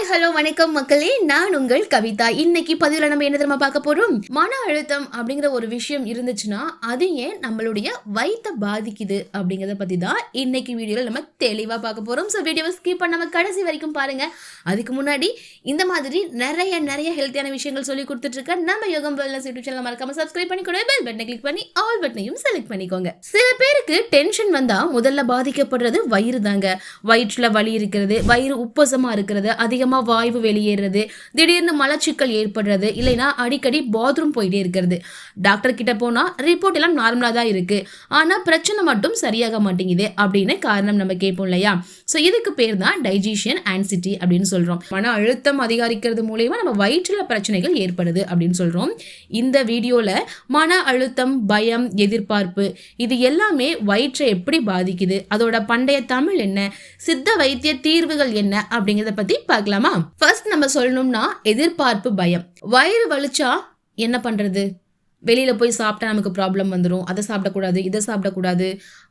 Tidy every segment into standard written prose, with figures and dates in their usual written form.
Hello வணக்கம் மக்களே, நான் உங்கள் கவிதா. இன்னைக்கு பதிவுல நம்ம என்ன தெரியுமா பார்க்க போறோம்? மன அழுத்தம் அப்படிங்கிற ஒரு விஷயம் இருந்துச்சுன்னா அது ஏன் நம்மளுடைய வயித்தை பாதிக்குது அப்படிங்கறத பத்தி தான் இன்னைக்கு வீடியோல நம்ம தெளிவா பார்க்க போறோம். ஸோ வீடியோவை ஸ்கிப் பண்ணாம கடைசி வரைக்கும் பாருங்க. அதுக்கு முன்னாடி இந்த மாதிரி நிறைய ஹெல்த்தியான விஷயங்கள் சொல்லி கொடுத்துட்டு இருக்க நம்ம யோகம் வெல்னஸ் யூடியூப் சேனல் மறக்காம சப்ஸ்கிரைப் பண்ணி கூட பெல் பட்டனை கிளிக் பண்ணி ஆல் பட்டனையும் செலக்ட் பண்ணிக்கோங்க. சில பேருக்கு டென்ஷன் வந்தா முதல்ல பாதிக்கப்படுறது வயிறு தாங்க. வயிற்றுல வலி இருக்கிறது, வயிறு உப்பசமா இருக்கிறது, அதிகமா வாய்வு வெளியேறது, திடீர்னு மலச்சிக்கல் ஏற்படுறது, இல்லைன்னா அடிக்கடி பாத்ரூம் போயிட்டே இருக்கிறது. டாக்டர் கிட்ட போனா ரிப்போர்ட் எல்லாம் நார்மலா தான் இருக்கு, ஆனா பிரச்சனை மட்டும் சரியாக மாட்டேங்குது அப்படின்னு காரணம் நம்ம கேட்போம் இல்லையா? ஸோ இதுக்கு பேர் தான் டைஜஷன் ஆன்சிட்டி அப்படின்னு சொல்றோம். மன அழுத்தம் அதிகரிக்கிறது மூலமா நம்ம வயிற்றுல பிரச்சனைகள் ஏற்படுது அப்படின்னு சொல்றோம். இந்த வீடியோல மன அழுத்தம், பயம், எதிர்பார்ப்பு இது எல்லாமே வயிற்றை எப்படி பாதிக்குது, அதோட பண்டைய தமிழ் என்ன, சித்த வைத்திய தீர்வுகள் என்ன அப்படிங்கறத பத்தி பார்க்கலாமா? ஃபர்ஸ்ட் நம்ம சொல்லணும்னா எதிர்பார்ப்பு பயம். வயிறு வலிச்சா என்ன பண்றது? வெளியில போய் சாப்பிட்டா நமக்கு ப்ராப்ளம் வந்துடும், அதை சாப்பிடக்கூடாது, இதை சாப்பிடக்கூடாது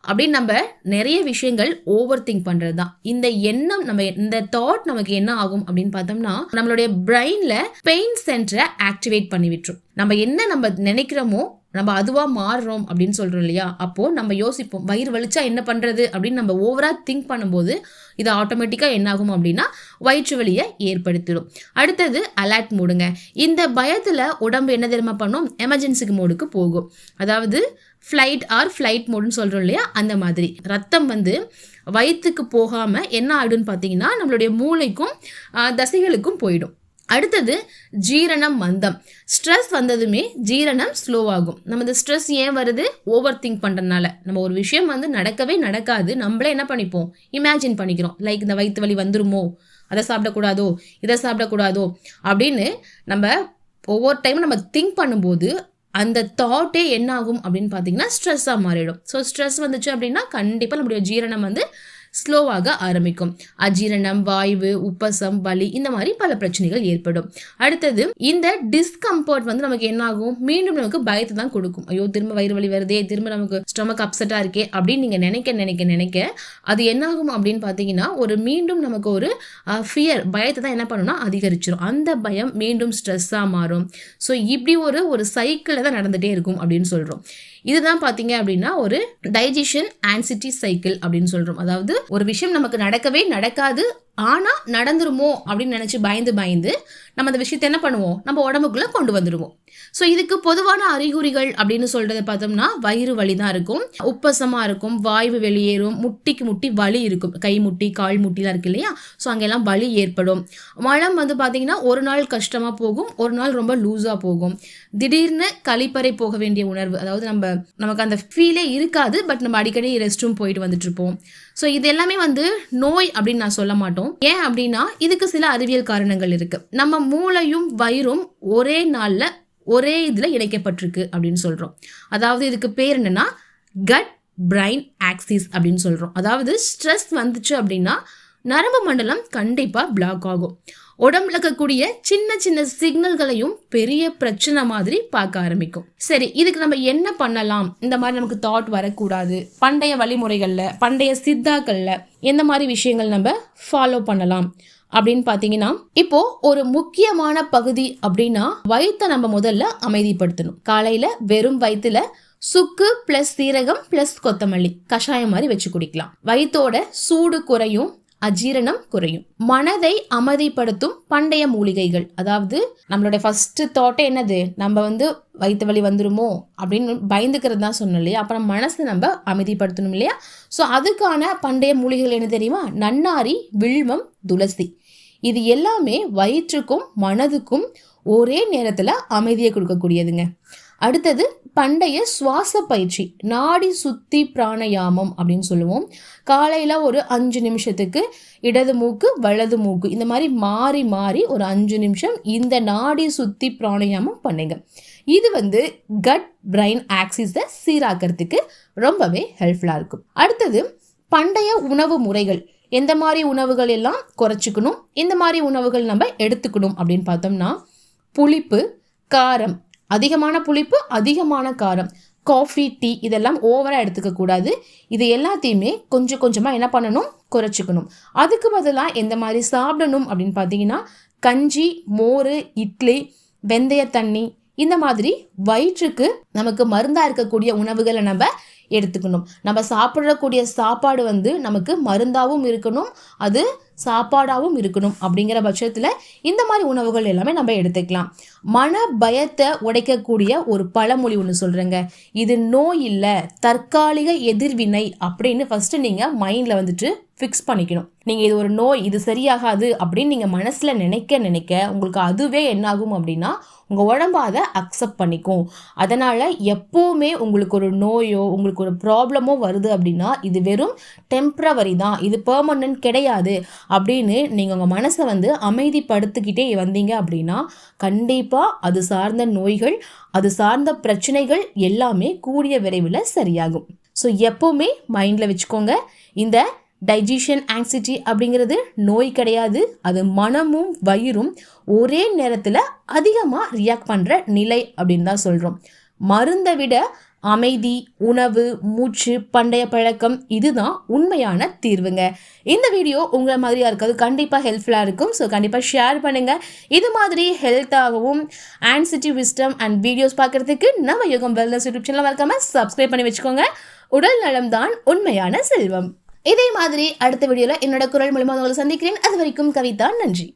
அப்படின்னு நம்ம நிறைய விஷயங்கள் ஓவர் திங்க் பண்றது தான். இந்த எண்ணம், நம்ம இந்த தாட் நமக்கு என்ன ஆகும் அப்படின்னு பார்த்தோம்னா நம்மளுடைய பிரெயின்ல பெயின் சென்டரை ஆக்டிவேட் பண்ணி விட்டுரும். நம்ம நினைக்கிறோமோ நம்ம அதுவா மாறுறோம் அப்படின்னு சொல்றோம் இல்லையா? அப்போ நம்ம யோசிப்போம், வயிறு வலிச்சா என்ன பண்றது அப்படின்னு நம்ம ஓவரா திங்க் பண்ணும்போது இது ஆட்டோமேட்டிக்கா என்ன ஆகும் அப்படின்னா வயிற்று வலியை ஏற்படுத்திடும். அடுத்தது அலர்ட் மோடுங்க. இந்த பயத்துல உடம்பு என்ன தெரியுமா பண்ணும்? எமர்ஜென்சிக்கு மோடுக்கு போகும். அதாவது ஃப்ளைட் மோடுன்னு சொல்றோம் இல்லையா? அந்த மாதிரி ரத்தம் வயிற்றுக்கு போகாம என்ன ஆயிடும்னு பார்த்தீங்கன்னா நம்மளுடைய மூளைக்கும் தசைகளுக்கும் போயிடும். அடுத்தது ஜீரணம் மந்தம். ஸ்ட்ரெஸ் வந்ததுமே ஜீரணம் ஸ்லோவாகும். நம்ம இந்த ஸ்ட்ரெஸ் ஏன் வருது? ஓவர் திங்க் பண்ணுறதுனால. நம்ம ஒரு விஷயம் நடக்கவே நடக்காது, நம்மளே என்ன பண்ணிப்போம்? இமேஜின் பண்ணிக்கிறோம். லைக் இந்த வயிற்று வலி வந்துருமோ, அதை சாப்பிடக்கூடாதோ, இதை சாப்பிடக்கூடாதோ அப்படின்னு நம்ம ஒவ்வொரு டைமும் நம்ம திங்க் பண்ணும்போது அந்த தாட்டே என்ன ஆகும் அப்படின்னு பார்த்தீங்கன்னா ஸ்ட்ரெஸ்ஸாக மாறிடும். ஸோ ஸ்ட்ரெஸ் வந்துச்சு அப்படின்னா கண்டிப்பாக நம்மளுடைய ஜீரணம் ஸ்லோவாக ஆரம்பிக்கும். அஜீரணம், வாய்வு, உப்பசம், வலி இந்த மாதிரி பல பிரச்சனைகள் ஏற்படும். அடுத்தது இந்த டிஸ்கம்ஃபர்ட் நமக்கு என்ன ஆகும்? மீண்டும் நமக்கு பயத்தை தான் கொடுக்கும். ஐயோ திரும்ப வயிறு வலி வருதே, திரும்ப நமக்கு ஸ்டொமக் அப்செட்டா இருக்கே அப்படின்னு நீங்க நினைக்க அது என்ன ஆகும் அப்படின்னு பார்த்தீங்கன்னா மீண்டும் நமக்கு ஒரு ஃபியர், பயத்தை தான் என்ன பண்ணும்னா அதிகரிச்சிடும். அந்த பயம் மீண்டும் ஸ்ட்ரெஸ்ஸா மாறும். ஸோ இப்படி ஒரு சைக்கிள் தான் நடந்துட்டே இருக்கும் அப்படின்னு சொல்றோம். இதுதான் பாத்தீங்க அப்படின்னா ஒரு டைஜஷன் ஆன்சிட்டி சைக்கிள் அப்படின்னு சொல்றோம். அதாவது ஒரு விஷயம் நமக்கு நடக்கவே நடக்காது, ஆனா நடந்துருமோ அப்படின்னு நினைச்சு பயந்து நம்ம அந்த விஷயத்தை என்ன பண்ணுவோம்? நம்ம உடம்புக்குள்ள கொண்டு வந்துடுவோம். ஸோ இதுக்கு பொதுவான அறிகுறிகள் அப்படின்னு சொல்றதை பார்த்தோம்னா வயிறு வலி தான் இருக்கும், உப்பசமா இருக்கும், வாய்வு வெளியேறும், முட்டிக்கு முட்டி வலி இருக்கும், கை முட்டி கால் முட்டிலாம் இருக்கு இல்லையா? ஸோ அங்கெல்லாம் வலி ஏற்படும். மலம் பார்த்தீங்கன்னா ஒரு நாள் கஷ்டமா போகும், ஒரு நாள் ரொம்ப லூஸா போகும். திடீர்னு கழிப்பறை போக வேண்டிய உணர்வு, அதாவது நமக்கு அந்த ஃபீலே இருக்காது, பட் நம்ம அடிக்கடி ரெஸ்ட் ரூம் போயிட்டு வந்துட்டு இருப்போம். ஸோ இது எல்லாமே நோய் அப்படின்னு நான் சொல்ல மாட்டோம். ஏன் அப்படின்னா இதுக்கு சில அறிவியல் காரணங்கள் இருக்கு. நம்ம மூளையும் வயிறும் ஒரே நாள்ல ஒரே இதுல இணைக்கப்பட்டிருக்கு அப்படின்னு சொல்றோம். அதாவது இதுக்கு பேர் என்னன்னா கட் பிரைன் ஆக்சிஸ் அப்படின்னு சொல்றோம். அதாவது ஸ்ட்ரெஸ் வந்துச்சு அப்படின்னா நரம்பு மண்டலம் கண்டிப்பா பிளாக் ஆகும். உடம்புல இருக்கக்கூடிய சின்ன சிக்னல்களையும் பெரிய பிரச்சனை மாதிரி பார்க்க ஆரம்பிக்கும். சரி, இதுக்கு நம்ம என்ன பண்ணலாம்? இந்த மாதிரி நமக்கு தாட் வரக்கூடாது, பண்டைய வழிமுறைகள்ல, பண்டைய சித்தாக்கள்ல எந்த மாதிரி விஷயங்கள் நம்ம ஃபாலோ பண்ணலாம் அப்படின்னு பாத்தீங்கன்னா, இப்போ ஒரு முக்கியமான பகுதி அப்படின்னா வயிற்றை நம்ம முதல்ல அமைதிப்படுத்தணும். காலையில வெறும் வயிற்றுல சுக்கு பிளஸ் சீரகம் பிளஸ் கொத்தமல்லி கஷாயம் மாதிரி வச்சு குடிக்கலாம். வயிற்றோட சூடு குறையும், அஜீரணம் குறையும். மனதை அமைதிப்படுத்தும் பண்டைய மூலிகைகள். அதாவது நம்மளோட ஃபர்ஸ்ட் தாட்டே என்னது? நம்ம வயிற்று வலி வந்துருமோ அப்படின்னு பயந்துக்கிறது தான் சொன்னோம் இல்லையா? அப்புறம் மனசை நம்ம அமைதிப்படுத்தணும் இல்லையா? ஸோ அதுக்கான பண்டைய மூலிகைகள் என்ன தெரியுமா? நன்னாரி, வில்வம், துளசி. இது எல்லாமே வயிற்றுக்கும் மனதுக்கும் ஒரே நேரத்துல அமைதியை கொடுக்கக்கூடியதுங்க. அடுத்தது பண்டைய சுவாச பயிற்சி, நாடி சுத்தி பிராணயாமம் அப்படின்னு சொல்லுவோம். காலையில ஒரு 5 நிமிஷத்துக்கு இடது மூக்கு வலது மூக்கு இந்த மாதிரி மாறி மாறி ஒரு 5 நிமிஷம் இந்த நாடி சுத்தி பிராணயாமம் பண்ணுங்க. இது கட் பிரைன் ஆக்சிஸை சீராக்கிறதுக்கு ரொம்பவே ஹெல்ப்ஃபுல்லா இருக்கும். அடுத்தது பண்டைய உணவு முறைகள். எந்த மாதிரி உணவுகள் எல்லாம் குறைச்சிக்கணும், இந்த மாதிரி உணவுகள் நம்ம எடுத்துக்கணும் அப்படின்னு பார்த்தோம்னா புளிப்பு, காரம், அதிகமான புளிப்பு அதிகமான காரம், காஃபி, டீ இதெல்லாம் ஓவராக எடுத்துக்க கூடாது. இது எல்லாத்தையுமே கொஞ்சம் கொஞ்சமாக என்ன பண்ணணும், குறைச்சிக்கணும். அதுக்கு பதிலாக எந்த மாதிரி சாப்பிடணும் அப்படின்னு பார்த்தீங்கன்னா, கஞ்சி, மோர், இட்லி, வெந்தய தண்ணி இந்த மாதிரி வயிற்றுக்கு நமக்கு மருந்தாக இருக்கக்கூடிய உணவுகளை நம்ம எடுத்துக்கணும். நம்ம சாப்பிடக்கூடிய சாப்பாடு நமக்கு மருந்தாகவும் இருக்கணும், அது சாப்பாடாகவும் இருக்கணும். அப்படிங்கிற பட்சத்தில் இந்த மாதிரி உணவுகள் எல்லாமே நம்ம எடுத்துக்கலாம். மன பயத்தை உடைக்கக்கூடிய ஒரு பழமொழி ஒன்று சொல்கிறேங்க. இது நோய் இல்லை, தற்காலிக எதிர்வினை அப்படின்னு ஃபஸ்ட்டு நீங்கள் மைண்டில் ஃபிக்ஸ் பண்ணிக்கணும். நீங்கள் இது ஒரு நோய், இது சரியாகாது அப்படின்னு நீங்கள் மனசில் நினைக்க உங்களுக்கு அதுவே என்னாகும் அப்படின்னா உங்கள் உடம்பு அதை அக்செப்ட் பண்ணிக்கும். அதனால் எப்போவுமே உங்களுக்கு ஒரு நோயோ உங்களுக்கு ஒரு ப்ராப்ளமோ வருது அப்படின்னா இது வெறும் டெம்ப்ரவரி தான், இது பெர்மனன்ட் கிடையாது அப்படின்னு நீங்கள் உங்கள் மனசை அமைதிப்படுத்திக்கிட்டே வந்தீங்க அப்படின்னா கண்டிப்பாக அது சார்ந்த நோய்கள், அது சார்ந்த பிரச்சனைகள் எல்லாமே கூடிய விரைவில் சரியாகும். ஸோ எப்போவுமே மைண்டில் வச்சுக்கோங்க, இந்த டைஜஷன் ஆங்ஸைட்டி அப்படிங்கிறது நோய் கிடையாது, அது மனமும் வயிறும் ஒரே நேரத்தில் அதிகமாக ரியாக்ட் பண்ணுற நிலை அப்படின்னு தான் சொல்கிறோம். மருந்தை விட அமைதி, உணவு, மூச்சு, பண்டைய பழக்கம் இதுதான் உண்மையான தீர்வுங்க. இந்த வீடியோ உங்களை மாதிரியா இருக்காது, கண்டிப்பாக ஹெல்ப்ஃபுல்லாக இருக்கும். ஸோ கண்டிப்பாக ஷேர் பண்ணுங்கள். இது மாதிரி ஹெல்த்தாகவும் ஆன்சிட்டி விஸ்டம் அண்ட் வீடியோஸ் பார்க்குறதுக்கு நம்ம யோகம் வெல்னஸ் யூடியூப் சேனல் மறக்காமல் சப்ஸ்கிரைப் பண்ணி வச்சுக்கோங்க. உடல் நலம் தான் உண்மையான செல்வம். இதே மாதிரி அடுத்த வீடியோவில் என்னோட குரல் மூலமாக உங்களை சந்திக்கிறேன். அது வரைக்கும் கவிதா, நன்றி.